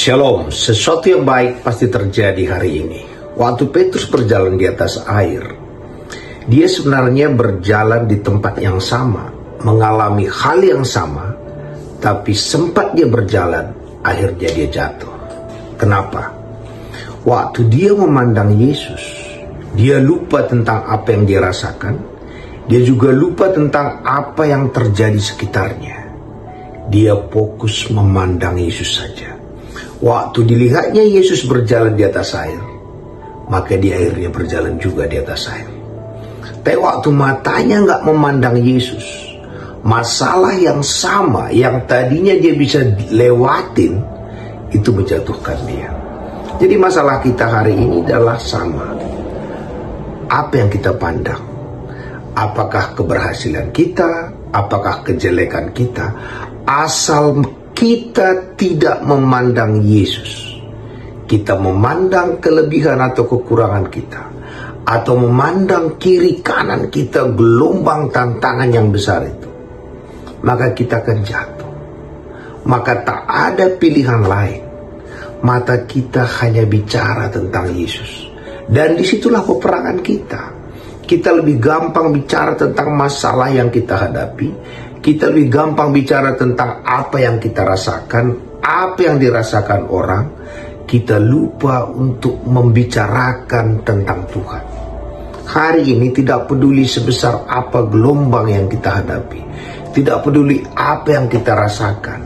Shalom, sesuatu yang baik pasti terjadi hari ini. Waktu Petrus berjalan di atas air, dia sebenarnya berjalan di tempat yang sama, mengalami hal yang sama, tapi sempat dia berjalan, akhirnya dia jatuh. Kenapa? Waktu dia memandang Yesus, dia lupa tentang apa yang dia rasakan, dia juga lupa tentang apa yang terjadi sekitarnya. Dia fokus memandang Yesus saja. Waktu dilihatnya Yesus berjalan di atas air, maka dia akhirnya berjalan juga di atas air. Tapi waktu matanya nggak memandang Yesus, masalah yang sama yang tadinya dia bisa lewatin, itu menjatuhkan dia. Jadi masalah kita hari ini adalah sama. Apa yang kita pandang? Apakah keberhasilan kita? Apakah kejelekan kita? Asal kita tidak memandang Yesus, kita memandang kelebihan atau kekurangan kita, atau memandang kiri kanan kita, gelombang tantangan yang besar itu, maka kita akan jatuh. Maka tak ada pilihan lain. Mata kita hanya bicara tentang Yesus. Dan disitulah peperangan kita. Kita lebih gampang bicara tentang masalah yang kita hadapi. Kita lebih gampang bicara tentang apa yang kita rasakan, apa yang dirasakan orang. Kita lupa untuk membicarakan tentang Tuhan. Hari ini tidak peduli sebesar apa gelombang yang kita hadapi. Tidak peduli apa yang kita rasakan.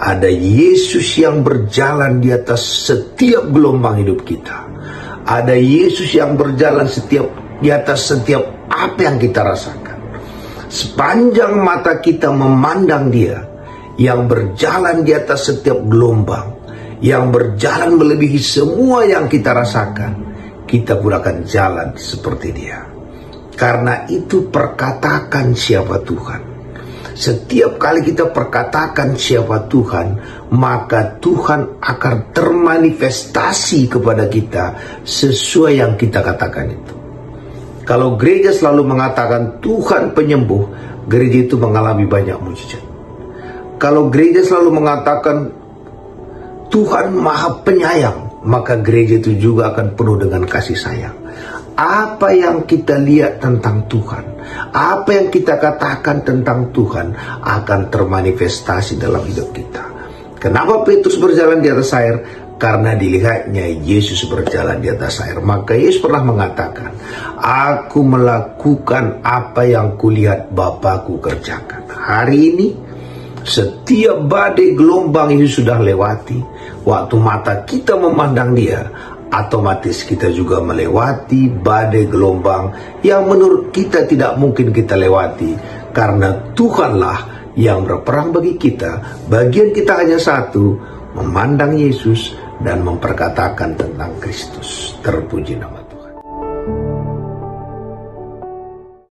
Ada Yesus yang berjalan di atas setiap gelombang hidup kita. Ada Yesus yang berjalan di atas setiap apa yang kita rasakan. Sepanjang mata kita memandang Dia yang berjalan di atas setiap gelombang, yang berjalan melebihi semua yang kita rasakan, kita pun akan jalan seperti Dia. Karena itu perkatakan siapa Tuhan. Setiap kali kita perkatakan siapa Tuhan, maka Tuhan akan termanifestasi kepada kita sesuai yang kita katakan itu. Kalau gereja selalu mengatakan Tuhan penyembuh, gereja itu mengalami banyak mujizat. Kalau gereja selalu mengatakan Tuhan maha penyayang, maka gereja itu juga akan penuh dengan kasih sayang. Apa yang kita lihat tentang Tuhan, apa yang kita katakan tentang Tuhan akan termanifestasi dalam hidup kita. Kenapa Petrus berjalan di atas air? Karena dilihatnya Yesus berjalan di atas air. Maka Yesus pernah mengatakan, aku melakukan apa yang kulihat Bapakku kerjakan. Hari ini, setiap badai gelombang itu sudah lewati. Waktu mata kita memandang Dia, otomatis kita juga melewati badai gelombang yang menurut kita tidak mungkin kita lewati. Karena Tuhanlah yang berperang bagi kita. Bagian kita hanya satu, memandang Yesus dan memperkatakan tentang Kristus. Terpuji nama Tuhan.